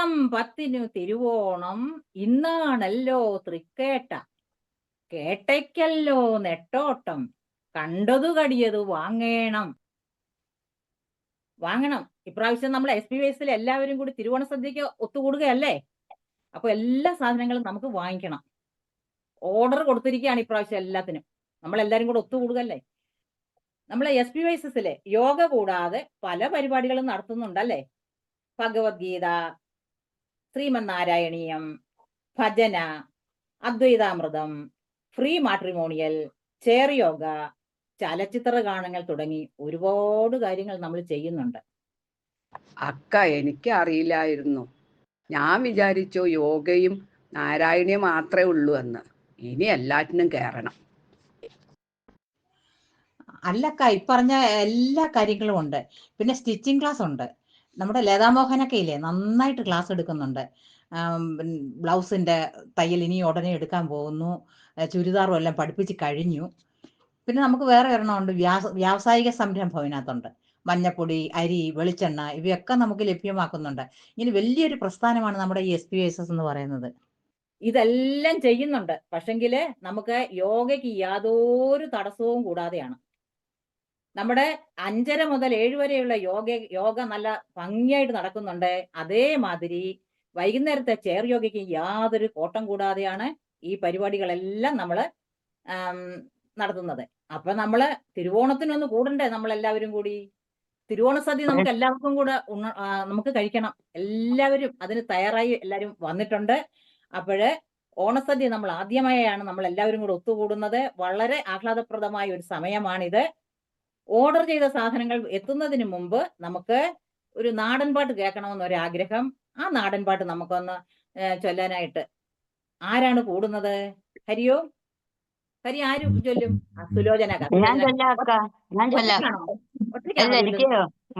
അത്തം 10 തിരുവോണം ഇന്നാണല്ലോ തൃക്കേട്ട. കേട്ടയ്ക്കല്ലോ നെട്ടോട്ടം. കണ്ടതു കടിയതു വാങ്ങേണം. വാങ്ങണം. ഇപ്രാവശ്യം നമ്മൾ SPVSൽ എല്ലാവരും കൂടി തിരുവോണ സദ്യക്ക് ഒത്തുകൂടുകയല്ലേ? അപ്പൊ എല്ലാ സാധനങ്ങളും നമുക്ക് വാങ്ങിക്കണം. ഓർഡർ കൊടുത്തിരിക്കുകയാണ് ഇപ്രാവശ്യം എല്ലാത്തിനും. നമ്മളെല്ലാരും കൂടെ ഒത്തുകൂടുകയല്ലേ? നമ്മളെ SPVSല് യോഗ കൂടാതെ പല പരിപാടികളും നടത്തുന്നുണ്ടല്ലേ? ഭഗവത്ഗീത, ശ്രീമന്നാരായണീയം, ഭജന, അദ്വൈതാമൃതം, ഫ്രീ മാട്രിമോണിയൽ, ചെയർ യോഗ, ചലച്ചിത്ര ഗാനങ്ങൾ തുടങ്ങി ഒരുപാട് കാര്യങ്ങൾ നമ്മൾ ചെയ്യുന്നുണ്ട്. അക്ക എനിക്ക് അറിയില്ലായിരുന്നു. ഞാൻ വിചാരിച്ചു യോഗയും നാരായണിയും മാത്രമേ ഉള്ളൂ എന്ന്. ഇനി എല്ലാറ്റിനും കയറണം. അല്ലക്ക, ഇപ്പറഞ്ഞ എല്ലാ കാര്യങ്ങളും ഉണ്ട്. പിന്നെ സ്റ്റിച്ചിങ് ക്ലാസ് ഉണ്ട്. നമ്മുടെ ലതാമോഹനൊക്കെ ഇല്ലേ, നന്നായിട്ട് ക്ലാസ് എടുക്കുന്നുണ്ട്. ബ്ലൗസിന്റെ തയ്യൽ ഇനി ഉടനെ എടുക്കാൻ പോകുന്നു. ചുരിദാറും എല്ലാം പഠിപ്പിച്ച് കഴിഞ്ഞു. പിന്നെ നമുക്ക് വേറെ ഒരെണ്ണമുണ്ട്, വ്യാവസായിക സംരംഭം ഇതിനകത്തുണ്ട്. മഞ്ഞപ്പൊടി, അരി, വെളിച്ചെണ്ണ ഇവയൊക്കെ നമുക്ക് ലഭ്യമാക്കുന്നുണ്ട്. ഇങ്ങനെ വലിയൊരു പ്രസ്ഥാനമാണ് നമ്മുടെ ഈ SPVSS എന്ന് പറയുന്നത്. ഇതെല്ലാം ചെയ്യുന്നുണ്ട്. പക്ഷെങ്കില് നമുക്ക് യോഗയ്ക്ക് യാതൊരു തടസ്സവും കൂടാതെയാണ്. നമ്മുടെ 5:30 മുതൽ 7 വരെയുള്ള യോഗ നല്ല ഭംഗിയായിട്ട് നടക്കുന്നുണ്ട്. അതേമാതിരി വൈകുന്നേരത്തെ ചെയർ യോഗയ്ക്ക് യാതൊരു കോട്ടം കൂടാതെയാണ് ഈ പരിപാടികളെല്ലാം നമ്മൾ നടത്തുന്നത്. അപ്പൊ നമ്മള് തിരുവോണത്തിനൊന്ന് കൂടണ്ടേ നമ്മളെല്ലാവരും കൂടി? തിരുവോണ സദ്യ നമുക്ക് എല്ലാവർക്കും കൂടെ നമുക്ക് കഴിക്കണം. എല്ലാവരും അതിന് തയ്യാറായി എല്ലാവരും വന്നിട്ടുണ്ട്. അപ്പോഴ് ഓണസദ്യ നമ്മൾ ആദ്യമായാണ് നമ്മൾ എല്ലാവരും കൂടെ ഒത്തുകൂടുന്നത്. വളരെ ആഹ്ലാദപ്രദമായ ഒരു സമയമാണിത്. ഓർഡർ ചെയ്ത സാധനങ്ങൾ എത്തുന്നതിന് മുമ്പ് നമുക്ക് ഒരു നാടൻ പാട്ട് കേൾക്കണമെന്നൊരാഗ്രഹം. ആ നാടൻ പാട്ട് നമുക്കൊന്ന് ചൊല്ലാനായിട്ട് ആരാണ് കൂടുന്നത്? ഹരിയോ? ഹരി ആര് ചൊല്ലും? സുലോചന. അല്ല, എനിക്ക്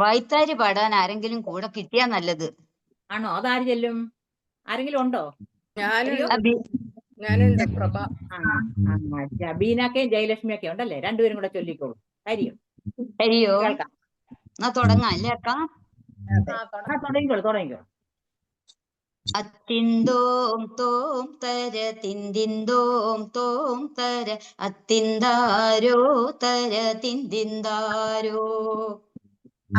വൈത്താരി പാടാൻ ആരെങ്കിലും കൂടെ കിട്ടിയാ നല്ലത്. ആണോ? അതാര് ചൊല്ലും? ആരെങ്കിലും ഉണ്ടോ? ബീനാക്കയും ജയലക്ഷ്മിയൊക്കെ ഉണ്ടല്ലേ? രണ്ടുപേരും കൂടെ ചൊല്ലിക്കോളൂ. ഹരിയോ? ഹരിയോ? കേൾക്കാം. എന്നാ തുടങ്ങാം അല്ലേ അക്ക? തുടങ്ങിക്കോളൂ. അത്തിന്തോം തോം തര തിന്തിന്തോം തോം തര അത്തിന്താരോ തര തിന്തിന്താരോ.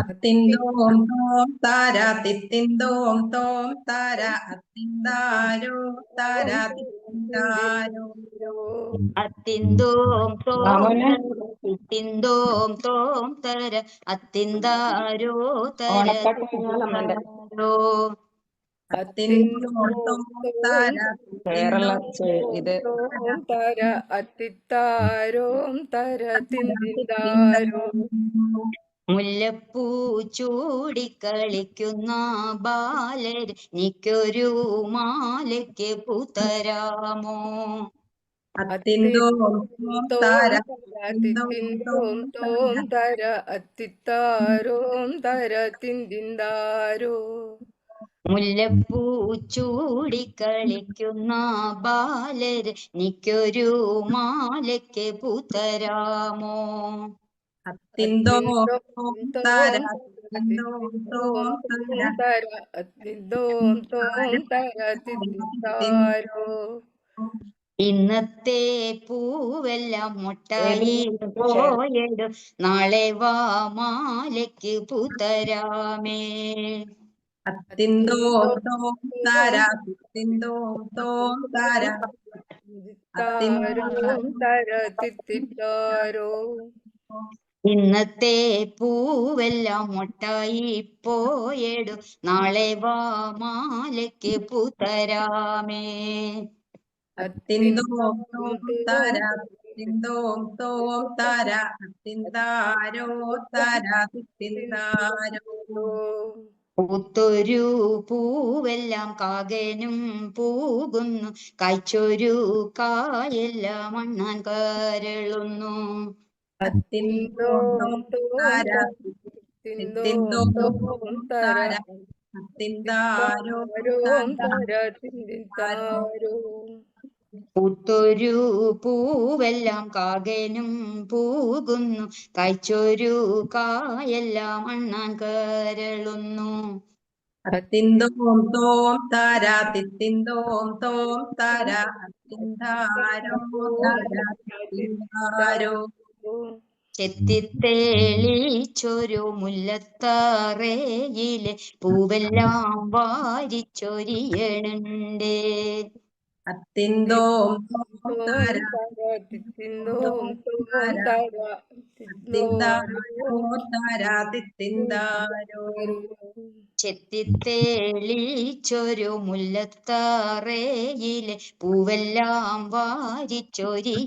അത്തിന്തോം തോം താര തിത്തിന്തോം തോം താര അത്തിന്താരോ താര തിത്തിന്താരോ. അത്തിന്തോം തോം തിത്തിന്തോം തോം തര അത്തിന്താരോ തര തിന്തിന്താരോ. അത്തിന്തോം തോം താര ഇത് തര അത്തിത്താരോം തര തിന്തിന്താരോ. മുല്ലപ്പൂ ചൂടിക്കളിക്കുന്ന ബാലര് നിക്കൊരു മാലയ്ക്ക് പൂത്തരാമോ. അത്തിന്തോം താര തിന്തിന്തോം തോം തര അത്തിത്താരോം തര തിന്തിന്താരോ. മുല്ലപ്പൂ ചൂടിക്കളിക്കുന്ന ബാലര് നിക്കൊരു മാലയ്ക്ക് പൂത്തരാമോ. അത്തിന്തോം താര അത്തിന്തോം തോം തര തിന്തിന്താരോ. ഇന്നത്തെ പൂവെല്ലാം മുട്ടായി പോയിടും നാളെ വാ മാലയ്ക്ക് പൂത്തരാമേ. അത്തിന്തോം തോം താര തിത്തിന്തോം തോം താര അത്തിത്താരോം തര തിത്തിത്താരോ. ഇന്നത്തെ പൂവെല്ലാം മുട്ടായി പോയിടും നാളെ വാ മാലയ്ക്ക് പൂത്തരാമേ. അത്തിന്തോം തോം താര തിത്തിന്തോം തോം താര അത്തിന്താരോ താര തിത്തിന്താരോ. പൂത്തൊരു പൂവെല്ലാം കാകനും പൂകുന്നു കായ്ച്ചൊരു കായെല്ലാം അണ്ണാൻ കരളുന്നു. അത്തിന്തോം തോം താര തിത്തിന്തോം തോം താര അത്തിന്താരോ താര തിന്തിന്താരോ. പൂത്തൊരു പൂവെല്ലാം കാകനും പൂകുന്നു കായ്ച്ചൊരു കായെല്ലാം അണ്ണാൻ കരളുന്നു. അത്തിന്തോം തോം താര തിത്തിന്തോം തോം താര അത്തിന്താരോ താര തിത്തിന്താരോ ചെത്തിത്തേളിച്ചൊരു മുല്ലത്താറയിലെ പൂവെല്ലാം വാരിച്ചൊരിയണുണ്ടേ. അത്തിന്തോം തോം താര തിത്തിന്തോം തോം താര തര അത്തിന്താരോ താര തിത്തിന്താരോ ചെത്തിത്തേളിച്ചൊരു മുല്ലത്താറയിലെ പൂവെല്ലാം വാരിച്ചൊരിയണുണ്ടേ.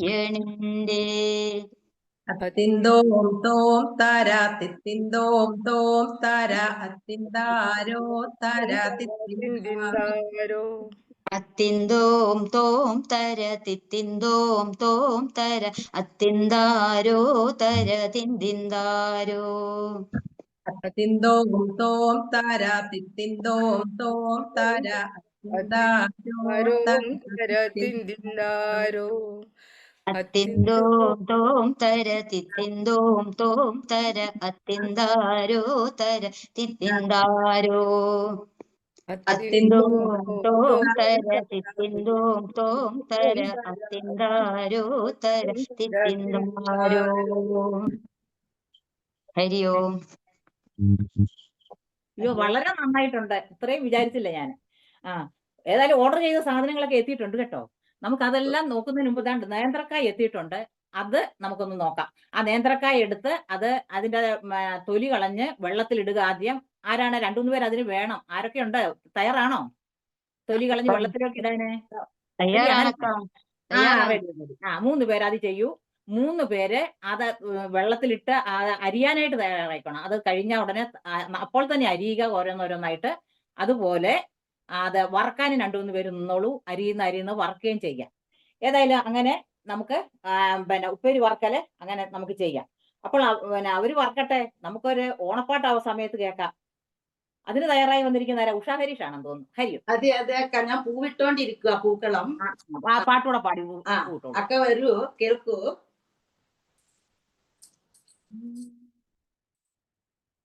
അത്തിന്തോം തോം താര തിത്തിന്തോം തോം താര അത്തിന്താരോ താര തിത്തിന്താരോ അത്തിന്തോം തോം തര തിത്തിന്തോം തോം തര അത്തിന്താരോ തര തിന്തിന്താരോ. അത്തിന്തോം തോം താര തിത്തിന്തോം തോം താര അത്തിന്താരോ അത്തിന്താരോം താര തര തിന്തിന്താരോ അത്തിന്തോം തോം തര തിത്തിന്തോം തോം തര അത്തിന്താരോ തര തിത്തിന്താരോ. അത്തിന്തോം അത്തിന്തോം തോം തര തിത്തിന്തോം തോം തര അത്തിന്താരോ തര തിത്തിന്താരോ. ഹരി ഓം. അയ്യോ വളരെ നന്നായിട്ടുണ്ട്. ഇത്രയും വിചാരിച്ചില്ല ഞാൻ. ആ ഏതായാലും ഓർഡർ ചെയ്ത സാധനങ്ങളൊക്കെ എത്തിയിട്ടുണ്ട് കേട്ടോ. നമുക്ക് അതെല്ലാം നോക്കുന്നതിന് മുമ്പ് ദാണ്ട് നേന്ത്രക്കായ എത്തിയിട്ടുണ്ട്. അത് നമുക്കൊന്ന് നോക്കാം. ആ നേന്ത്രക്കായ എടുത്ത് അത് അതിന്റെ തൊലി കളഞ്ഞ് വെള്ളത്തിലിടുക ആദ്യം. ആരാണ് 2-3 പേര് അതിന് വേണം? ആരൊക്കെ ഉണ്ട്? തയ്യാറാണോ? തൊലി കളഞ്ഞ് വെള്ളത്തിലേക്ക് ഇടാന് തയ്യാറാണക്ക, ആ തയ്യാറാണ്. Ready ready. 3 പേര് അത് ചെയ്യൂ. 3 പേര് അത് വെള്ളത്തിലിട്ട് അരിയാനായിട്ട് തയ്യാറായിക്കണം. അത് കഴിഞ്ഞ ഉടനെ അപ്പോൾ തന്നെ അരിയുക ഓരോന്നോരോന്നായിട്ട്. അതുപോലെ അത് വറക്കാനും 2-3 പേര് നിന്നോളൂ. അരിയുന്ന വറക്കുകയും ചെയ്യാം. ഏതായാലും അങ്ങനെ നമുക്ക് പിന്നെ ഉപ്പേരി വറക്കല് അങ്ങനെ നമുക്ക് ചെയ്യാം. അപ്പോൾ പിന്നെ അവര് വറക്കട്ടെ. നമുക്കൊരു ഓണപ്പാട്ട് ആ സമയത്ത് കേൾക്കാം. അതിന് തയ്യാറായി വന്നിരിക്കുന്ന ആരാ? ഉഷാ ഹരീഷ് ആണെന്ന് തോന്നുന്നു. ഹരിയോ? അതെ അതെ അക്ക, ഞാൻ പൂവിട്ടോണ്ടിരിക്കുക. പൂക്കളം. ആ പാട്ടൂടെ പാടി ആ കൂട്ടോളൂ. അക്ക വരൂ, കേൾക്കൂ.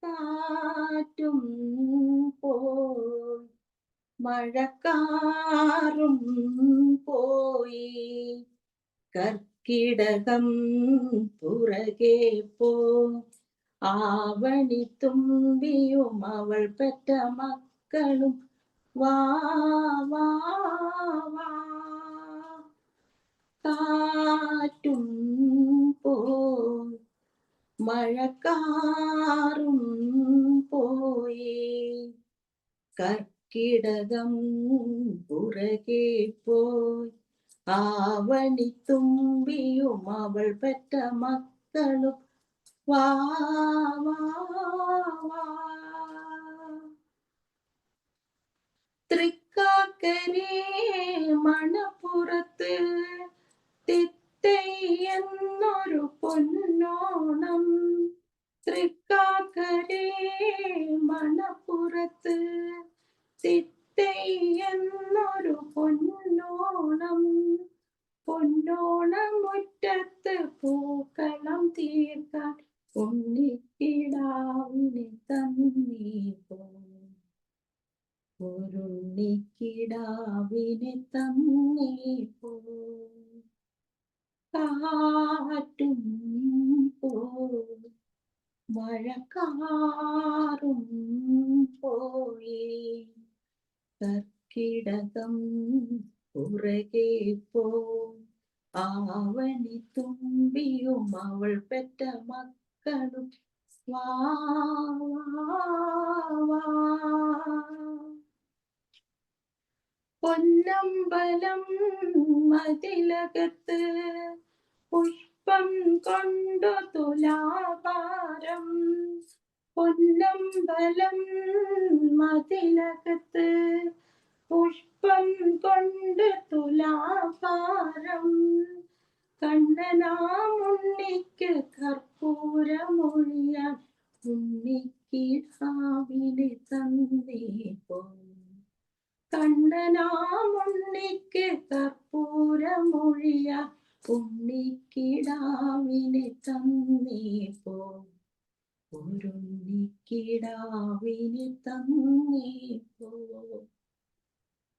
കാറ്റും പോയി മഴക്കാറും പോയി കർക്കിടകം പുറകെ പോ ആവണി തുമ്പിയും അവൾ പെറ്റ മക്കളും വാ വാ വാ. കാറ്റും പോയി മഴക്കാറും പോയി കർക്കിടകം പുറകെ പോയി ആവണി തുമ്പിയും അവൾ പെറ്റ മക്കളും വാ വാ വാ. തൃക്കാക്കരേ മണപ്പുറത്ത് തിത്തൈ എന്നൊരു പൊന്നോണം. തൃക്കാക്കരേ മണപ്പുറത്ത് തിത്തൈ എന്നൊരു പൊന്നോണം. പൊന്നോണം മുറ്റത്ത് പൂക്കളം തീർക്കാൻ ഉണ്ണിക്കിടാവിനെ തന്നീ പോ. ഒരുണ്ണിക്കിടാവിനെ തന്നീ പോ. കാറ്റും പോയി മഴക്കാറും പോയി കർക്കിടകം പുറകെ പോയി ആവണി തുമ്പിയും അവൾ പെറ്റ മക്കളും വാ വാ. പൊന്നമ്പലം മതിലകത്ത് പുഷ്പം കൊണ്ടു തുലാഭാരം. പൊന്നമ്പലം മതിലകത്ത് പുഷ്പം കൊണ്ട് തുലാഭാരം. കണ്ണനാമുണ്ണിക്ക് കർപ്പൂരമൊഴിയാൻ ഉണ്ണിക്കിടാവിനെ തന്നേ പോ. കണ്ണനാമുണ്ണിക്ക് കർപ്പൂരമൊഴിയാൻ ഉണ്ണിക്കിടാവിനെ തന്നേ പോ. ഒരുണ്ണിക്കിടാവിനെ തന്നേപ്പോ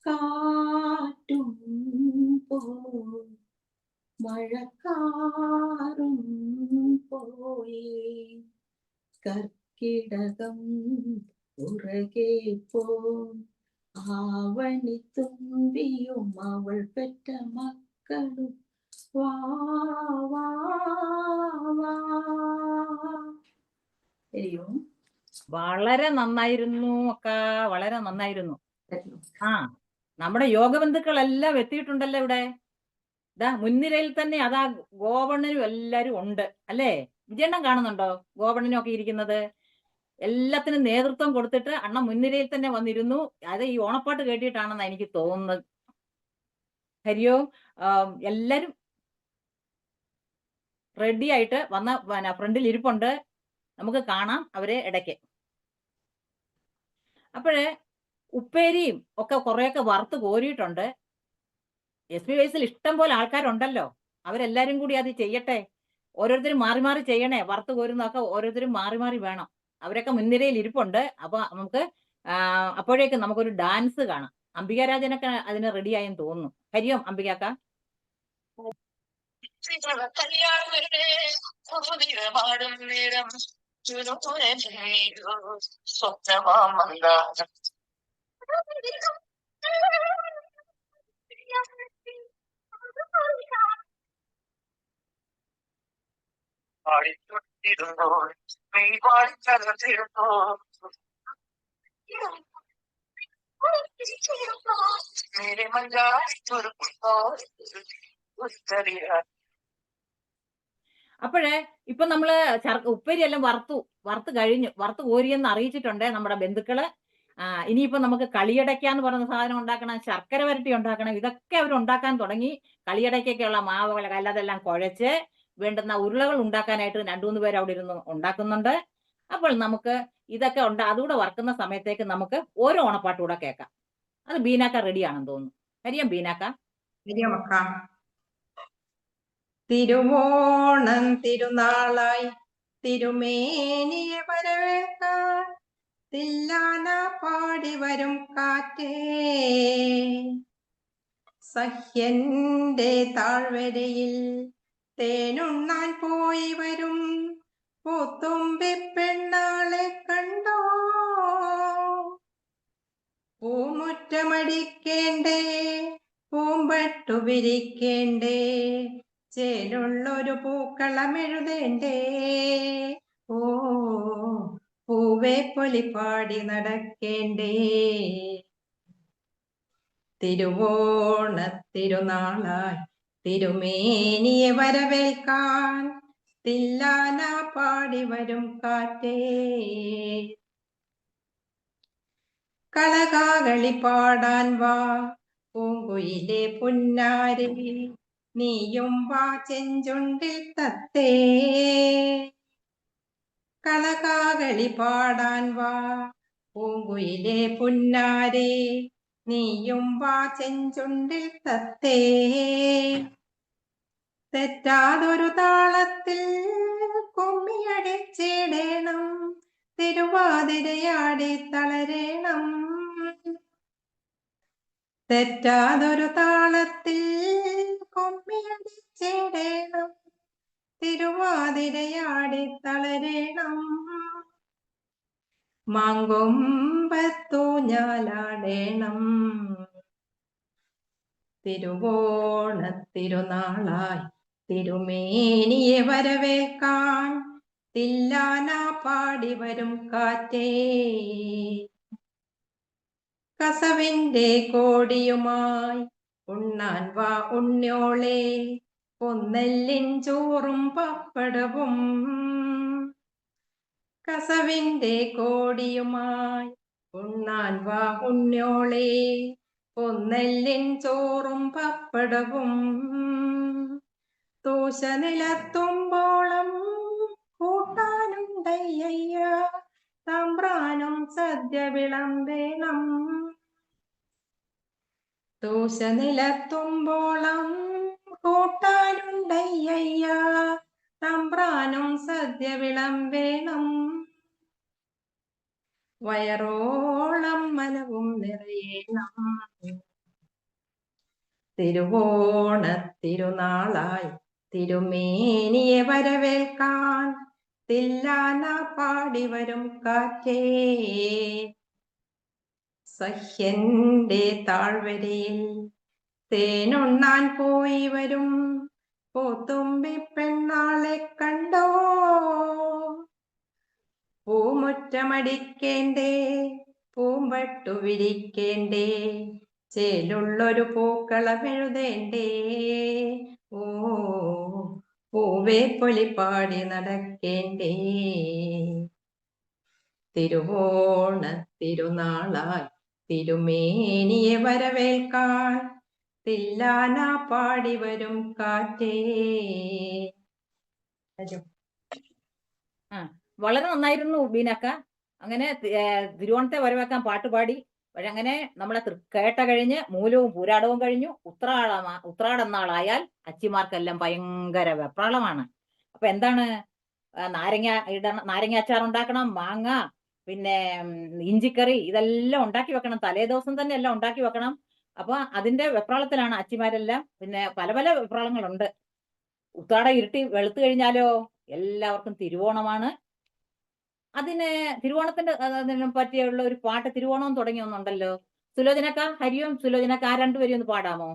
കാറ്റും പോയി മഴക്കാറും പോയി കർക്കിടകം പുറകെ പോ ആവണി തുമ്പിയും അവൾ പെറ്റ മക്കളും വാ വാ വാ. ശരിയോ? വളരെ നന്നായിരുന്നു അക്ക, വളരെ നന്നായിരുന്നു. ആ, നമ്മുടെ യോഗബന്ധുക്കളെല്ലാം എത്തിയിട്ടുണ്ടല്ലോ ഇവിടെ. ഇതാ മുൻനിരയിൽ തന്നെ അതാ ഗോപണ്ണനും എല്ലാരും ഉണ്ട് അല്ലേ? വിജയണ്ണം കാണുന്നുണ്ടോ ഗോപണ്ണനും ഒക്കെ ഇരിക്കുന്നത്? എല്ലാത്തിനും നേതൃത്വം കൊടുത്തിട്ട് അണ്ണ മുൻനിരയിൽ തന്നെ വന്നിരുന്നു. അത് ഈ ഓണപ്പാട്ട് കേട്ടിട്ടാണെന്നാ എനിക്ക് തോന്നുന്നത്. ഹരിയോ, എല്ലാരും റെഡി ആയിട്ട് വന്ന ഫ്രണ്ടിൽ ഇരിപ്പുണ്ട്. നമുക്ക് കാണാം അവരെ ഇടയ്ക്ക്. അപ്പോഴേ ഉപ്പേരിയും ഒക്കെ കുറെയൊക്കെ വറുത്ത് കോരിയിട്ടുണ്ട്. SP വയസ്സിൽ ഇഷ്ടം പോലെ ആൾക്കാരുണ്ടല്ലോ, അവരെല്ലാരും കൂടി അത് ചെയ്യട്ടെ. ഓരോരുത്തരും മാറി മാറി ചെയ്യണേ. വറുത്ത് കോരുന്നതൊക്കെ ഓരോരുത്തരും മാറി മാറി വേണം. അവരൊക്കെ മുൻനിരയിൽ ഇരിപ്പുണ്ട്. അപ്പൊ നമുക്ക് അപ്പോഴേക്കും നമുക്കൊരു ഡാൻസ് കാണാം. അംബികാരാജനൊക്കെ അതിന് റെഡിയായെന്ന് തോന്നുന്നു. ഹരിയോം അംബികാക്ക. അപ്പോഴേ ഇപ്പൊ നമ്മള് ഉപ്പേരി എല്ലാം വറുത്ത് കഴിഞ്ഞു. വറുത്ത് കോരിയെന്ന് അറിയിച്ചിട്ടുണ്ട് നമ്മുടെ ബന്ധുക്കള്. ഇനിയിപ്പോ നമുക്ക് കളിയടയ്ക്കാന്ന് പറയുന്ന സാധനം ഉണ്ടാക്കണം, ശർക്കര വരട്ടി ഉണ്ടാക്കണം. ഇതൊക്കെ അവർ ഉണ്ടാക്കാൻ തുടങ്ങി. കളിയടയ്ക്കൊക്കെയുള്ള മാവുകൾ അതെല്ലാം കുഴച്ച് വേണ്ടുന്ന ഉരുളകൾ ഉണ്ടാക്കാനായിട്ട് 2-3 പേര് അവിടെ ഇരുന്ന് ഉണ്ടാക്കുന്നുണ്ട്. അപ്പോൾ നമുക്ക് ഇതൊക്കെ അതുകൂടെ വറുക്കുന്ന സമയത്തേക്ക് നമുക്ക് ഓരോ ഓണപ്പാട്ടുകൂടെ കേൾക്കാം. അത് ബീനാക്ക റെഡിയാണെന്ന് തോന്നുന്നു. ഹരിയം ബീനാക്ക. ശരിയമക്ക. തിരുവോണം തിരുനാളായി തിരുമേനിയെ വരവേൽക്കാൻ തില്ലാന പാടി വരും കാറ്റേ സഹ്യന്റെ താഴ്വരയിൽ തേനുണ്ണാൻ പോയി വരും പൂത്തുമ്പി പെണ്ണാളെ കണ്ടോ പൂമുറ്റമടിക്കേണ്ടേ പൂമ്പട്ടു വിരിക്കേണ്ടേ ചേലുള്ളൊരു പൂക്കളമെഴുതേണ്ടേ ഓ പൂവേ പൊലിപ്പാടി നടക്കേണ്ടേ തിരുവോണത്തിരുനാളായി തിരുമേനിയെ വരവേൽക്കാൻ തില്ലാന പാടി വരും കാറ്റേ കളകാകളി പാടാൻ വാ പൂങ്കുയിലെ പുന്നാരെ നീയും വാ ചെഞ്ചുണ്ടിൽ തത്തേ കളകാകളി പാടാൻ വാ പൂങ്കുയിലെ പുന്നാരെ നീയും വാ ചെഞ്ചുണ്ടിൽ തത്തേ തെറ്റാതൊരു താളത്തിൽ കുമ്മിയടിച്ചിടേണം തിരുവാതിരയാടി തളരേണം തെറ്റാതൊരു താളത്തിൽ കുമ്മിയടിച്ചിടേണം തിരുവാതിരയാടി തളരേണം മാങ്കൊമ്പത്തൂഞ്ഞാലാടേണം തിരുവോണത്തിരുനാളായി തിരുമേനിയെ വരവേൽക്കാൻ തില്ലാന പാടി വരും കാറ്റേ കസവിന്റെ കോടിയുമായി ഉണ്ണാൻ വാ ഉണ്ണിയോളെ പൊന്നെല്ലിൻ ചോറും പപ്പടവും കസവിന്റെ കോടിയുമായി ഉണ്ണാൻ വാ ഉണ്ണിയോളെ പൊന്നെല്ലിൻ ചോറും പപ്പടവും തൂശനിലത്തുമ്പോളം കൂട്ടാനുണ്ടയ്യ തമ്പ്രാനും സദ്യ വിളമ്പേണം തൂശനിലത്തുമ്പോളം കൂട്ടാനുണ്ടയ്യ തമ്പ്രാനും സദ്യ വിളമ്പേണം വയറോളം മനവും നിറയണം. തിരുവോണ തിരുനാളായി തിരുമേനിയെ വരവേൽക്കാൻ തില്ലാന പാടി വരും കാറ്റേ. സഹ്യന്റെ താഴ്വരയിൽ തേനുണ്ണാൻ പോയി വരും പൂത്തുമ്പി പെണ്ണാളെ കണ്ടോ. പൂമുറ്റമടിക്കേണ്ടേ പൂമ്പട്ടു വിരിക്കേണ്ടേ ചേലുള്ളൊരു പൂക്കളമെഴുതേണ്ടേ. ഓ പൂവേ പൊലിപ്പാടി നടക്കേണ്ടേ. തിരുവോണ തിരുനാളായി തിരുമേനിയെ വരവേൽക്കാൻ തില്ലാന പാടി വരും കാറ്റേ. വളരെ നന്നായിരുന്നു ബീനക്ക. അങ്ങനെ തിരുവോണത്തെ വരവേക്കാൻ പാട്ടുപാടി. പക്ഷെ അങ്ങനെ നമ്മളെ കേട്ട കഴിഞ്ഞ് മൂലവും പൂരാടവും കഴിഞ്ഞു. ഉത്രാടനാളായാൽ അച്ചിമാർക്കെല്ലാം ഭയങ്കര വെപ്രാളമാണ്. അപ്പൊ എന്താണ്, നാരങ്ങ അച്ചാർ ഉണ്ടാക്കണം, മാങ്ങ, പിന്നെ ഇഞ്ചിക്കറി, ഇതെല്ലാം ഉണ്ടാക്കി വെക്കണം. തലേ ദിവസം തന്നെ എല്ലാം ഉണ്ടാക്കി വെക്കണം. അപ്പൊ അതിന്റെ വെപ്രാളത്തിലാണ് അച്ചിമാരെല്ലാം. പിന്നെ പല പല വെപ്രാളങ്ങളുണ്ട്. ഉത്രാടം ഇരുട്ടി വെളുത്തു കഴിഞ്ഞാലോ എല്ലാവർക്കും തിരുവോണമാണ്. തിരുവോണത്തിന്റെ അതിനെ പറ്റിയുള്ള ഒരു പാട്ട് തിരുവോണം തുടങ്ങി ഒന്നുണ്ടല്ലോ. സുലോചനക്ക, ഹരിയും സുലോചനക്ക, ആ രണ്ടുപേരും ഒന്ന് പാടാമോ?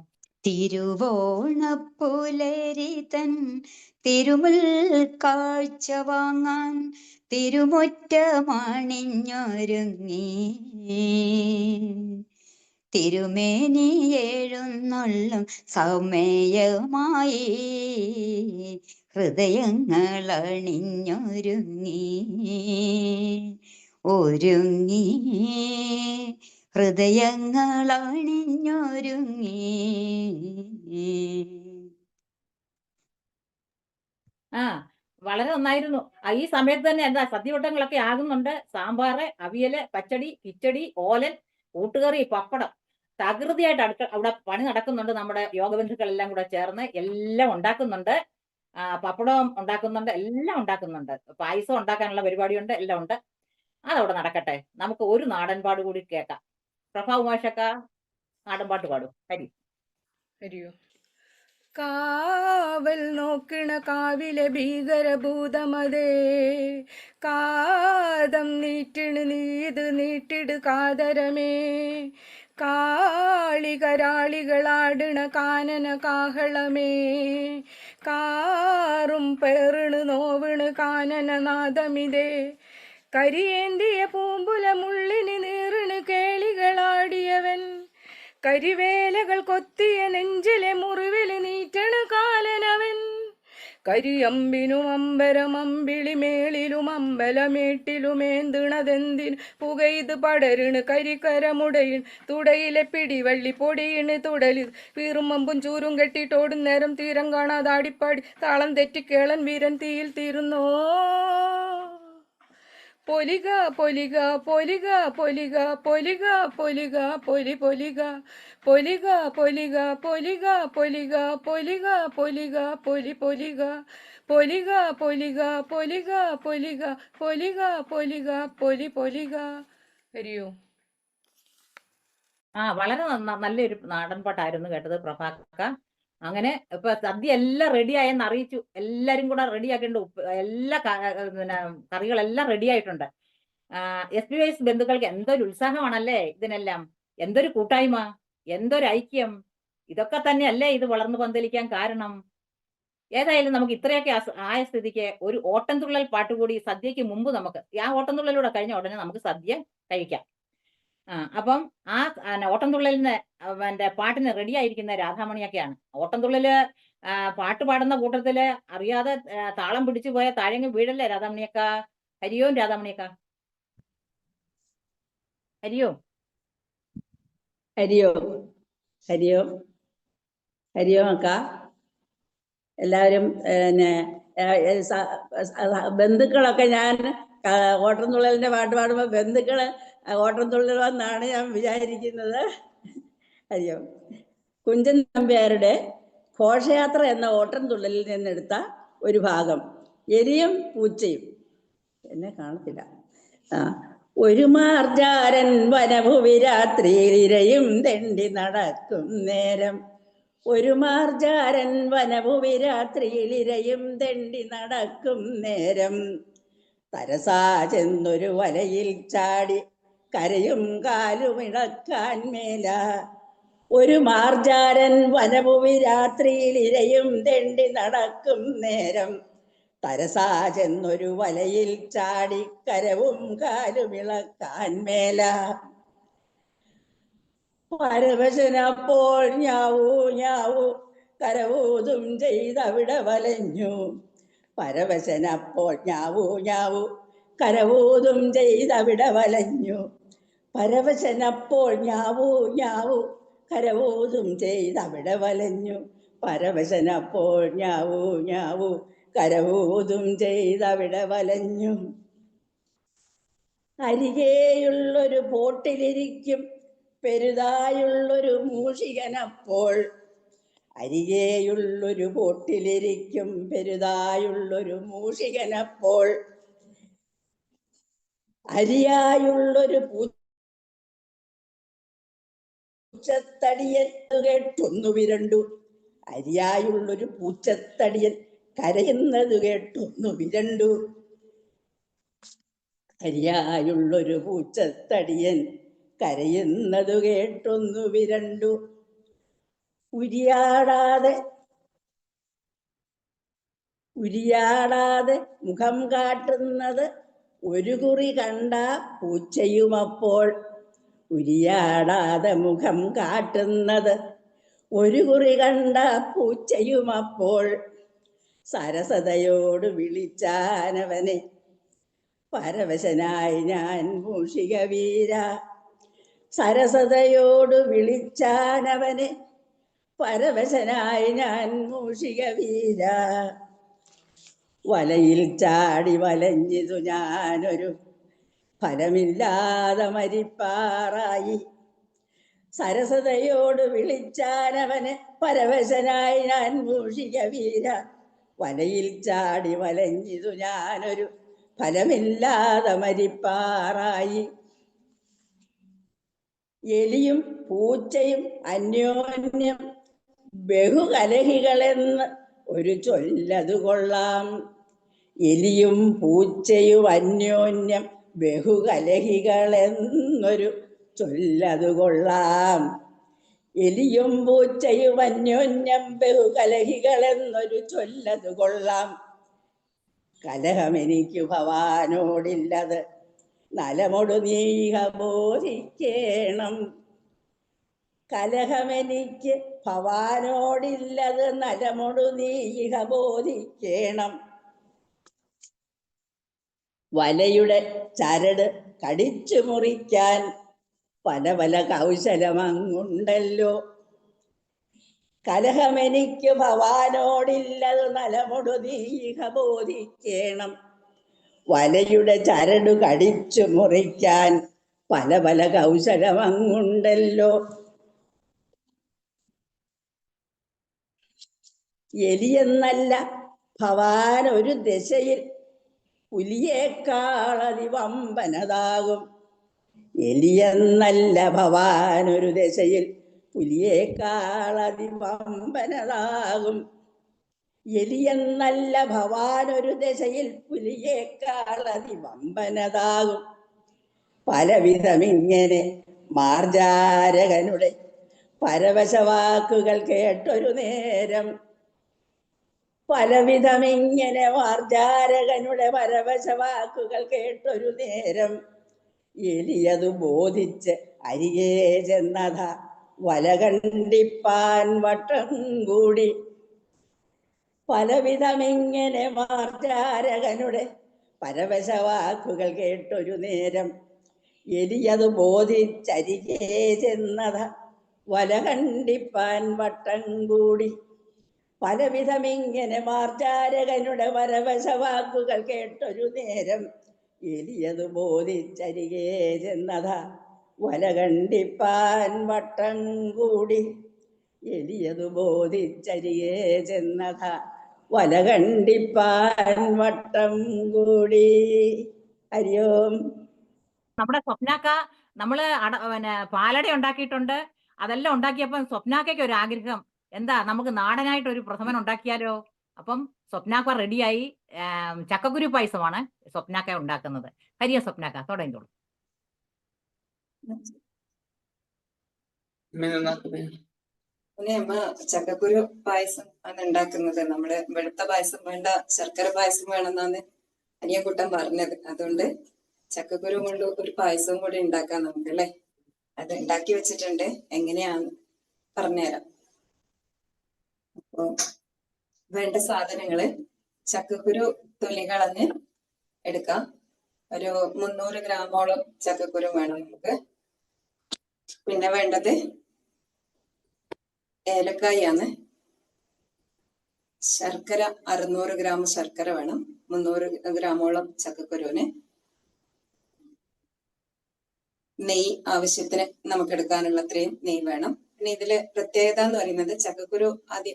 തിരുവോണപ്പുലരി തൻ തിരുമുൽ കാഴ്ച വാങ്ങാൻ തിരുമുറ്റമണിഞ്ഞൊരുങ്ങി തിരുമേനി എഴുന്നള്ളും സമയമായി ഹൃദയങ്ങൾ അണിഞ്ഞൊരുങ്ങി ഹൃദയങ്ങൾ അണിഞ്ഞൊരുങ്ങി. വളരെ നന്നായിരുന്നു. ഈ സമയത്ത് തന്നെ എന്താ സദ്യവട്ടങ്ങളൊക്കെ ആകുന്നുണ്ട്. സാമ്പാറ്, അവിയല്, പച്ചടി, കിച്ചടി, ഓലൻ, കൂട്ടുകറി, പപ്പടം, തകൃതിയായിട്ട് അവിടെ പണി നടക്കുന്നുണ്ട്. നമ്മുടെ യോഗബന്ധുക്കളെല്ലാം കൂടെ ചേർന്ന് എല്ലാം ഉണ്ടാക്കുന്നുണ്ട്. പപ്പടം ഉണ്ടാക്കുന്നുണ്ട്, എല്ലാം ഉണ്ടാക്കുന്നുണ്ട്. പായസം ഉണ്ടാക്കാനുള്ള പരിപാടിയുണ്ട്, എല്ലാം ഉണ്ട്. അതവിടെ നടക്കട്ടെ. നമുക്ക് ഒരു നാടൻപാട് കൂടി കേൾക്കാം. പ്രഭാ ഉമാഷക്ക നാടൻപാട്ട് പാടും. ഹരിയോ. കാവൽ നോക്കണ കാവിലെ ഭീകരഭൂതമതേ, കാതം നീട്ടിണ് നീത് നീട്ടിട് കാതരമേ, കാളികരാളികളാടണ കാനന കാഹളമേ, കാറും പേറിണ് നോവിണ് കാനനനാദമിതേ, കരിയേന്തിയ പൂമ്പുല മുള്ളിന് നീറിണ് കേളികളാടിയവൻ, കരിവേലകൾ കൊത്തിയ നെഞ്ചിലെ മുറിവില് നീറ്റണ് കാലനവൻ, കരിയമ്പിനും അമ്പരമമ്പിളി മേളിലും അമ്പലമേട്ടിലുമേന്തിണതെന്തിന് പുകയിത് പടരിണ് കരിക്കരമുടയിൻ തുടയിലെ പിടിവള്ളി പൊടിയിണ് തുടലി വീറുമമ്പും ചൂരും കെട്ടിട്ടോടും നേരം തീരം കാണാതാടിപ്പാടി താളം തെറ്റിക്കേളൻ വീരൻ തീയിൽ തീരുന്നോ. പൊലിക പൊലിക പൊലിക പൊലിക പൊലിക പൊലിക പൊലി പൊലിക പൊലിക പൊലിക പൊലിക പൊലിക പൊലിക പൊലിക പൊലി പൊലിക പൊലിക പൊലിക പൊലിക പൊലിക പൊലിക പൊലിക പൊലി പൊലിക. ഹരിയോ. വളരെ നല്ലൊരു നാടൻപാട്ടായിരുന്നു കേട്ടത് പ്രഭാക്ക. അങ്ങനെ ഇപ്പൊ സദ്യ എല്ലാം റെഡി ആയെന്ന് അറിയിച്ചു. എല്ലാരും കൂടെ റെഡി ആക്കിയിട്ടുണ്ട്. എല്ലാ പിന്നെ കറികളെല്ലാം റെഡി ആയിട്ടുണ്ട്. SBYS ബന്ധുക്കൾക്ക് എന്തൊരു ഉത്സാഹമാണല്ലേ ഇതിനെല്ലാം. എന്തൊരു കൂട്ടായ്മ, എന്തൊരു ഐക്യം. ഇതൊക്കെ തന്നെയല്ലേ ഇത് വളർന്നു പന്തലിക്കാൻ കാരണം. ഏതായാലും നമുക്ക് ഇത്രയൊക്കെ ആയ സ്ഥിതിക്ക് ഒരു ഓട്ടംതുള്ളൽ പാട്ടുകൂടി സദ്യക്ക് മുമ്പ് നമുക്ക്, ആ ഓട്ടംതുള്ളലൂടെ കഴിഞ്ഞ ഉടനെ നമുക്ക് സദ്യ കഴിക്കാം. അപ്പം ആ ഓട്ടംതുള്ളലിന് പാട്ടിന് റെഡി ആയിരിക്കുന്ന രാധാമണിയൊക്കെയാണ്. ഓട്ടംതുള്ളല് പാട്ട് പാടുന്ന കൂട്ടത്തില് അറിയാതെ താളം പിടിച്ചു പോയ താഴങ്ങ് വീഴല്ലേ രാധാമണിയക്ക. ഹരിയോം രാധാമണിയക്ക. ഹരിയോ ഹരിയോ ഹരിയോ ഹരിയോ അക്ക. എല്ലാവരും ബന്ധുക്കളൊക്കെ ഞാൻ ഓട്ടംതുള്ളലിന്റെ പാട്ട് പാടുമ്പോൾ ബന്ധുക്കള് ഓട്ടംതുള്ളൽ വന്നാണ് ഞാൻ വിചാരിക്കുന്നത്. ഹരിയോ. കുഞ്ചൻ നമ്പ്യാരുടെ ഘോഷയാത്ര എന്ന ഓട്ടംതുള്ളലിൽ നിന്നെടുത്ത ഒരു ഭാഗം. എലിയും പൂച്ചയും എന്നെ കാണത്തില്ല. ഒരു മാർജാരൻ വനഭുവി രാത്രിയിൽ ഇരയും തെണ്ടി നടക്കും നേരം. ഒരു മാർജാരൻ വനഭുവി രാത്രിയിൽ ഇരയും തെണ്ടി നടക്കും നേരം. തരസാ ചെന്നൊരു വലയിൽ ചാടി കരയും കാലുമിളക്കാൻ മേല. ഒരു മാർജാരൻ വനഭുവി രാത്രിയിൽ ഇരയും തെണ്ടി നടക്കും നേരം. തരസാ ചെന്നൊരു വലയിൽ ചാടി കരവും കാലുമിളക്കാൻ മേല. പരവശനപ്പോൾ ഞാവൂ ഞാവൂ കരവൂതും ചെയ്തവിടെ വലഞ്ഞു. പരവശനപ്പോൾ ഞാവൂ ഞാവൂ കരവൂതും ചെയ്തവിടെ വലഞ്ഞു. പരവശനപ്പോൾ ഞാവൂ ഞാവൂ കരവൂതും ചെയ്തവിടെ വലഞ്ഞു. പരവശനപ്പോൾ ഞാവൂ ഞാവൂ കരവൂതും ചെയ്തവിടെ വലഞ്ഞു. അരികെയുള്ളൊരു ബോട്ടിലിരിക്കും പെരുതായുള്ളൊരു മൂഷികനപ്പോൾ. അരികെയുള്ളൊരു ബോട്ടിലിരിക്കും പെരുതായുള്ളൊരു മൂഷികനപ്പോൾ. അരിയായുള്ളൊരു പൂച്ചത്തടിയൻ കേട്ടൊന്നു വിരണ്ടു. അരിയായുള്ളൊരു പൂച്ചത്തടിയൻ കരയുന്നത് കേട്ടൊന്നു വിരണ്ടു. അരിയായുള്ളൊരു പൂച്ചത്തടിയൻ കരയുന്നത് കേട്ടൊന്നു വിരണ്ടു. ഉരിയാടാതെ മുഖം കാട്ടുന്നത് ഒരു കുറി കണ്ട പൂച്ചയുമപ്പോൾ. ഉരിയാടാതെ മുഖം കാട്ടുന്നത് ഒരു കുറി കണ്ട പൂച്ചയുമപ്പോൾ. സരസതയോട് വിളിച്ചാനവനെ പരവശനായി ഞാൻ മൂഷിക വീര. സരസതയോട് വിളിച്ചാനവനെ പരവശനായി ഞാൻ മൂഷിക വീര. വലയിൽ ചാടി വലഞ്ഞിതു ഞാനൊരു ഫലമില്ലാതെ മരിപ്പാറായി. സരസതയോട് വിളിച്ചാനവനെ പരവശനായി ഞാൻ മൂഷിക വീര. വലയിൽ ചാടി വലഞ്ഞിതു ഞാനൊരു ഫലമില്ലാതെ മരിപ്പാറായി. എലിയും പൂച്ചയും അന്യോന്യം ബഹുകലഹികളെന്ന് ഒരു ചൊല്ലതു കൊള്ളാം. എലിയും പൂച്ചയും അന്യോന്യം ബഹുകലഹികളെന്നൊരു ചൊല്ലതു കൊള്ളാം. എലിയും പൂച്ചയും അന്യോന്യം ബഹുകലഹികളെന്നൊരു ചൊല്ലതു കൊള്ളാം. കലഹമെനിക്കു ഭവാനോടില്ലത് നലമൊടു നീഹ ബോധിക്കേണം. കലഹമെനിക്ക് ഭവാനോടില്ലത് നലമൊടു നീഹ ബോധിക്കേണം. വലയുടെ ചരട് കടിച്ചു മുറിക്കാൻ പല പല കൗശലമങ്ങുണ്ടല്ലോ. കലഹമെനിക്ക് ഭവാനോടില്ലത് നലമൊടു നീഹ ബോധിക്കേണം. വലയുടെ ചരട് കടിച്ചു മുറിക്കാൻ പല പല കൗശലമങ്ങുണ്ടല്ലോ. എലിയെന്നല്ല ഭവാൻ ഒരു ദശയിൽ പുലിയേക്കാളതിവമ്പനതാകും. എലിയെന്നല്ല ഭവാൻ ഒരു ദശയിൽ പുലിയേക്കാളതിവമ്പനതാകും. എലിയെന്നല്ല ഭവാൻ ഒരു ദശയിൽ പുലിയേക്കാളതിവമ്പനതാകും. പലവിധമിങ്ങനെ മാർജാരകനുടെ പരവശവാക്കുകൾ കേട്ടൊരു നേരം. പലവിധമിങ്ങനെ മാർജാരകനുടെ പരവശവാക്കുകൾ കേട്ടൊരു നേരം. എലിയതു ബോധിച്ച് അരികെ ചെന്നത വല കണ്ടിപ്പാൻ വട്ടം കൂടി. പലവിധമിങ്ങനെ മാർജാരകനുടെ പരവശവാക്കുകൾ കേട്ടൊരു നേരം. എലിയതു ബോധിച്ചരികെ ചെന്നത വല കണ്ടിപ്പാൻ വട്ടം കൂടി. പലവിധമിങ്ങനെ മാർജാരകനുടെ പരവശവാക്കുകൾ കേട്ടൊരു നേരം. എലിയതു ബോധിച്ചരികെ ചെന്നത വല കണ്ടിപ്പാൻ വട്ടം കൂടി. എലിയതു ബോധിച്ചരികെ ചെന്നത വല കണ്ടിപ്പാൻ വട്ടം കൂടി. ഹരി ഓം. നമ്മുടെ സ്വപ്നാക്ക നമ്മള് പിന്നെ പാലട ഉണ്ടാക്കിയിട്ടുണ്ട്. അതെല്ലാം ഉണ്ടാക്കിയപ്പം സ്വപ്നാക്കയ്ക്ക് ഒരു ആഗ്രഹം, എന്താ നമുക്ക് നാടനായിട്ട് ഒരു പ്രഥമൻ ഉണ്ടാക്കിയാലോ? അപ്പം സ്വപ്നാക്ക റെഡിയായി. ചക്കക്കുരു പായസമാണ് സ്വപ്നാക്ക ഉണ്ടാക്കുന്നത്. ഹരിയ സ്വപ്നാക്ക തുടങ്ങിക്കോളൂ. അമ്മ ചക്കക്കുരു പായസം ആണ് ഉണ്ടാക്കുന്നത്. നമ്മള് വെളുത്ത പായസം വേണ്ട, ശർക്കര പായസം വേണമെന്നാണ് അനിയക്കുട്ടൻ പറഞ്ഞത്. അതുകൊണ്ട് ചക്കക്കുരു കൊണ്ട് ഒരു പായസവും കൂടി ഉണ്ടാക്കാം നമുക്ക്, അല്ലേ? അത് ഉണ്ടാക്കി വെച്ചിട്ടുണ്ട്, എങ്ങനെയാന്ന് പറഞ്ഞുതരാം. അപ്പൊ വേണ്ട സാധനങ്ങള്: ചക്കക്കുരു തൊലി കളഞ്ഞ് എടുക്കാം. ഒരു 300 ഗ്രാമോളം ചക്കക്കുരു വേണം നമുക്ക്. പിന്നെ വേണ്ടത് ഏലക്കായാണ്. ശർക്കര 600 ഗ്രാം ശർക്കര വേണം 300 ഗ്രാമോളം ചക്കക്കുരുവിന്. നെയ്യ് ആവശ്യത്തിന് നമുക്ക് എടുക്കാനുള്ള അത്രയും നെയ്യ് വേണം. പിന്നെ ഇതില് പ്രത്യേകത എന്ന് പറയുന്നത്, ചക്കക്കുരു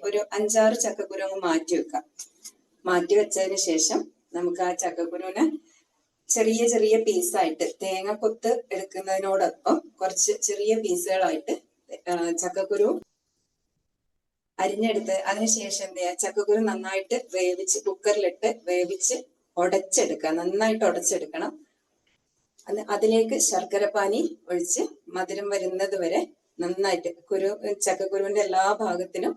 ഒരു 5-6 ചക്കക്കുരു അങ്ങ് മാറ്റി വെക്കാം. മാറ്റി വെച്ചതിന് ശേഷം നമുക്ക് ആ ചക്കക്കുരുവിന് ചെറിയ ചെറിയ പീസായിട്ട്, തേങ്ങക്കൊത്ത് എടുക്കുന്നതിനോടൊപ്പം കുറച്ച് ചെറിയ പീസുകളായിട്ട് ചക്കക്കുരു അരിഞ്ഞെടുത്ത് അതിനുശേഷം എന്ത് ചെയ്യാ, ചക്കക്കുരു നന്നായിട്ട് വേവിച്ച് കുക്കറിലിട്ട് വേവിച്ച് ഉടച്ചെടുക്കുക. നന്നായിട്ട് ഉടച്ചെടുക്കണം. അതിലേക്ക് ശർക്കരപ്പാനി ഒഴിച്ച് മധുരം വരുന്നത് വരെ നന്നായിട്ട് ചക്കക്കുരുവിന്റെ എല്ലാ ഭാഗത്തിനും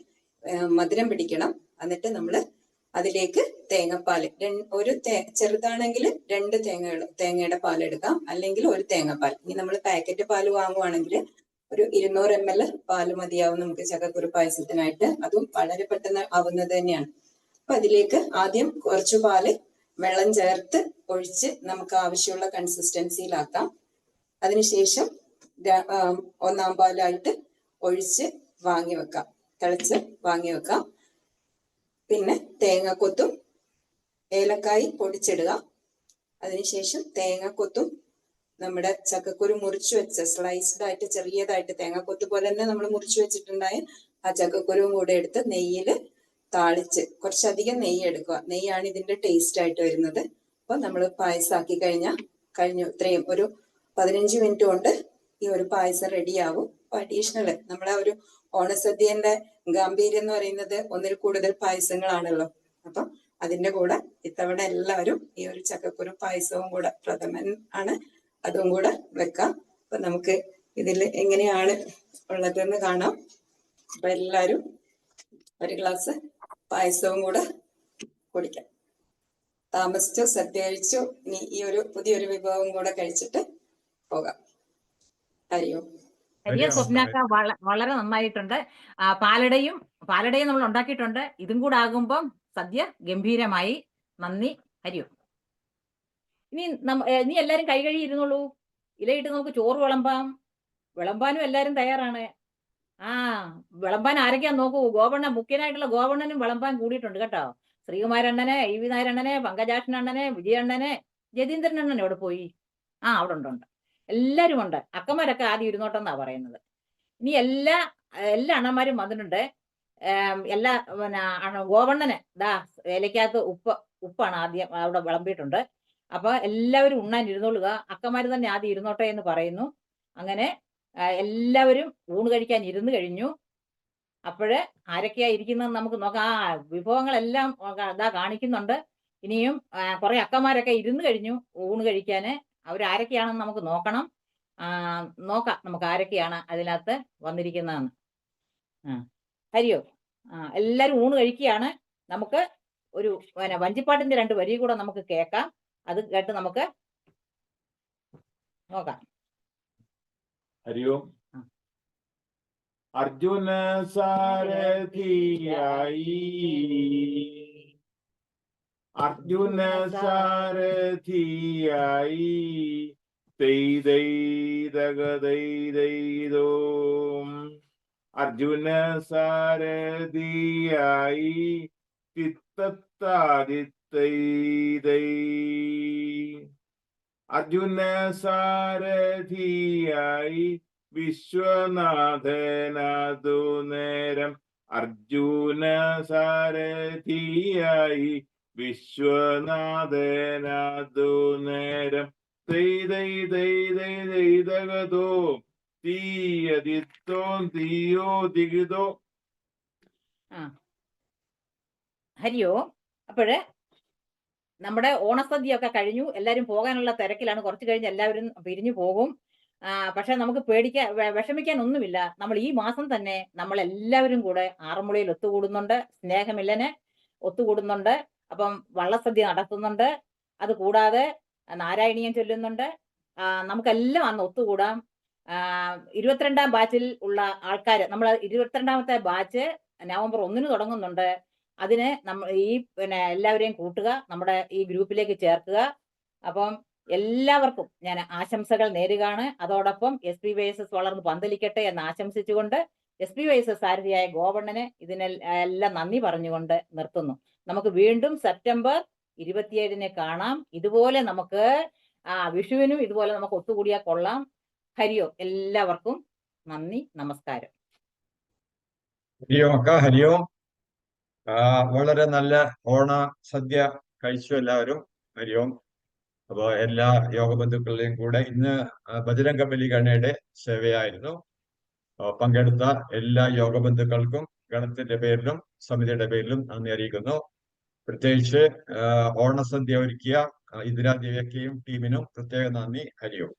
മധുരം പിടിക്കണം. എന്നിട്ട് നമ്മൾ അതിലേക്ക് തേങ്ങാപ്പാൽ, ചെറുതാണെങ്കിൽ 2 തേങ്ങയുടെ പാൽ എടുക്കാം, അല്ലെങ്കിൽ 1 തേങ്ങാപ്പാൽ. ഇനി നമ്മൾ പാക്കറ്റ് പാൽ വാങ്ങുവാണെങ്കിൽ ഒരു 200 ml പാല് മതിയാവും നമുക്ക് ചക്കക്കുരു പായസത്തിനായിട്ട്. അതും വളരെ പെട്ടെന്ന് ആവുന്നത് തന്നെയാണ്. അപ്പൊ അതിലേക്ക് ആദ്യം കുറച്ചു പാല് വെള്ളം ചേർത്ത് ഒഴിച്ച് നമുക്ക് ആവശ്യമുള്ള കൺസിസ്റ്റൻസിയിലാക്കാം. അതിനുശേഷം 1-ാം പാലായിട്ട് ഒഴിച്ച് വാങ്ങി വെക്കാം, തിളച്ച് വാങ്ങി വെക്കാം. പിന്നെ തേങ്ങാക്കൊത്തും ഏലക്കായി പൊടിച്ചിടുക. അതിനുശേഷം തേങ്ങാക്കൊത്തും നമ്മുടെ ചക്കക്കുരു മുറിച്ചു വെച്ച സ്ലൈസ്ഡ് ആയിട്ട് ചെറിയതായിട്ട് തേങ്ങാക്കൊത്ത് പോലെ തന്നെ നമ്മൾ മുറിച്ചു വെച്ചിട്ടുണ്ടായ ആ ചക്കക്കുരുവും കൂടെ എടുത്ത് നെയ്യില് താളിച്ച്, കുറച്ചധികം നെയ്യ് എടുക്കുക. നെയ്യാണ് ഇതിന്റെ ടേസ്റ്റ് ആയിട്ട് വരുന്നത്. അപ്പൊ നമ്മൾ പായസമാക്കി കഴിഞ്ഞു. ഇത്രയും ഒരു 15 മിനിറ്റ് കൊണ്ട് ഈ ഒരു പായസം റെഡിയാവും. അപ്പൊ അഡീഷണല് നമ്മളെ ഒരു ഓണസദ്യന്റെ ഗാംഭീര്യം എന്ന് പറയുന്നത് 1-ൽ കൂടുതൽ പായസങ്ങളാണല്ലോ. അപ്പൊ അതിന്റെ കൂടെ ഇത്തവണ എല്ലാവരും ഈ ഒരു ചക്കക്കുരു പായസവും കൂടെ, പ്രഥമൻ ആണ്, അതും കൂടെ വെക്കാം. അപ്പൊ നമുക്ക് ഇതിൽ എങ്ങനെയാണ് ഉള്ളതെന്ന് കാണാം. അപ്പൊ എല്ലാരും ഒരു ഗ്ലാസ് പായസവും കൂടെ കുടിക്കാം. താമസിച്ചോ സദ്യ കഴിച്ചോ, ഇനി ഈ ഒരു പുതിയൊരു വിഭവം കൂടെ കഴിച്ചിട്ട് പോകാം. ഹരിയോ. ഹരിയ സ്വപ്നാക്ക വളരെ നന്നായിട്ടുണ്ട്. പാലടയും നമ്മൾ ഉണ്ടാക്കിയിട്ടുണ്ട്. ഇതും കൂടെ ആകുമ്പം സദ്യ ഗംഭീരമായി. നന്ദി. ഹരിയോ. ഇനി എല്ലാരും കൈ കഴുകി ഇരുന്നോളൂ. ഇലയിട്ട് നമുക്ക് ചോറ് വിളമ്പാനും എല്ലാരും തയ്യാറാണ്. വിളമ്പാൻ ആരൊക്കെയാ നോക്കൂ. മുഖ്യനായിട്ടുള്ള ഗോവണ്ണനും വിളമ്പാൻ കൂടിയിട്ടുണ്ട് കേട്ടോ. ശ്രീകുമാരണ്ണനെ, ഇ.വി. നായരണ്ണനെ, പങ്കജാക്ഷനണ്ണനെ, വിജയണ്ണനെ, ജതീന്ദ്രൻ അണ്ണൻ എവിടെ പോയി? അവിടെ ഉണ്ട്. എല്ലാരും ഉണ്ട്. അക്കന്മാരൊക്കെ ആദ്യം ഇരുന്നോട്ടെന്നാ പറയുന്നത്. ഇനി എല്ലാ അണ്ണന്മാരും വന്നിട്ടുണ്ട്. ഗോവണ്ണന് ഇലക്കകത്ത് ഉപ്പാണ് ആദ്യം അവിടെ വിളമ്പിയിട്ടുണ്ട്. അപ്പൊ എല്ലാവരും ഉണ്ണാൻ ഇരുന്നോളുക. അക്കന്മാര് തന്നെ ആദ്യം ഇരുന്നോട്ടെ എന്ന് പറയുന്നു. അങ്ങനെ എല്ലാവരും ഊണ് കഴിക്കാൻ ഇരുന്ന് കഴിഞ്ഞു. അപ്പോഴ് ആരൊക്കെയാ ഇരിക്കുന്നത് നമുക്ക് നോക്കാം. വിഭവങ്ങളെല്ലാം കാണിക്കുന്നുണ്ട്. ഇനിയും കുറെ അക്കന്മാരൊക്കെ ഇരുന്ന് കഴിഞ്ഞു ഊണ് കഴിക്കാന്. അവരാരൊക്കെയാണെന്ന് നമുക്ക് നോക്കാം നമുക്ക് ആരൊക്കെയാണ് അതിനകത്ത് വന്നിരിക്കുന്നതെന്ന്. ഹരിയോ. എല്ലാരും ഊണ് കഴിക്കുകയാണ്. നമുക്ക് ഒരു വഞ്ചിപ്പാട്ടിന്റെ 2 വരി കൂടെ നമുക്ക് കേൾക്കാം. അത് കേട്ട് നമുക്ക് നോക്കാം. ഹരിയോ. അർജുന സാരഥിയായി തെയ്തോ അർജുന സാരഥിയായി ചിത്തത്താദിത്തൈതൈ അർജുന സാരഥിയായി വിശ്വനാഥനതു നേരം അർജുന സാരഥിയായി വിശ്വനാഥനതു നേരം തെയ്തോ തീയതിത്തോ തീയോ ദിഗിതോ. ഹരിയോ. അപ്പോഴ് നമ്മുടെ ഓണസദ്യയൊക്കെ കഴിഞ്ഞു, എല്ലാവരും പോകാനുള്ള തിരക്കിലാണ്. കുറച്ച് കഴിഞ്ഞ് എല്ലാവരും പിരിഞ്ഞു പോകും. പക്ഷെ നമുക്ക് വിഷമിക്കാൻ ഒന്നുമില്ല. നമ്മൾ ഈ മാസം തന്നെ നമ്മൾ എല്ലാവരും കൂടെ ആറന്മുളയിൽ ഒത്തുകൂടുന്നുണ്ട്. സ്നേഹമില്ലന് ഒത്തുകൂടുന്നുണ്ട്. അപ്പം വള്ളസദ്യ നടത്തുന്നുണ്ട്. അത് കൂടാതെ നാരായണീയം ചൊല്ലുന്നുണ്ട്. നമുക്കെല്ലാം അന്ന് ഒത്തുകൂടാം. 22ാം ബാച്ചിൽ ഉള്ള ആൾക്കാർ, നമ്മൾ 22ാമത്തെ ബാച്ച് നവംബർ 1 തുടങ്ങുന്നുണ്ട്. അതിന് എല്ലാവരെയും കൂട്ടുക, നമ്മുടെ ഈ ഗ്രൂപ്പിലേക്ക് ചേർക്കുക. അപ്പം എല്ലാവർക്കും ഞാൻ ആശംസകൾ നേരുകയാണ്. അതോടൊപ്പം SPYSS വളർന്ന് പന്തലിക്കട്ടെ എന്ന് ആശംസിച്ചുകൊണ്ട് SPYSS സാരഥിയായ ഗോവണ്ണന് ഇതിനെല്ലാം നന്ദി പറഞ്ഞുകൊണ്ട് നിർത്തുന്നു. നമുക്ക് വീണ്ടും സെപ്റ്റംബർ 27 കാണാം. ഇതുപോലെ നമുക്ക് വിഷുവിനും ഇതുപോലെ നമുക്ക് ഒത്തുകൂടിയാൽ കൊള്ളാം. ഹരിയോ. എല്ലാവർക്കും നന്ദി, നമസ്കാരം. ഹരിയോം അക്ക, ഹരിയോം. വളരെ നല്ല ഓണ സദ്യ കഴിച്ചു എല്ലാവരും. ഹരിയോം. അപ്പോൾ എല്ലാ യോഗബന്ധുക്കളുടെയും കൂടെ ഇന്ന് ബജരംഗ ബലി ഗണയുടെ സേവയായിരുന്നു. പങ്കെടുത്ത എല്ലാ യോഗബന്ധുക്കൾക്കും ഗണത്തിന്റെ പേരിലും സമിതിയുടെ പേരിലും നന്ദി അറിയിക്കുന്നു. പ്രത്യേകിച്ച് ഓണസദ്യ ഒരുക്കിയ ഇന്ദിരാ ദിവ്യയ്ക്കും ടീമിനും പ്രത്യേക നന്ദി. ഹരിയോം.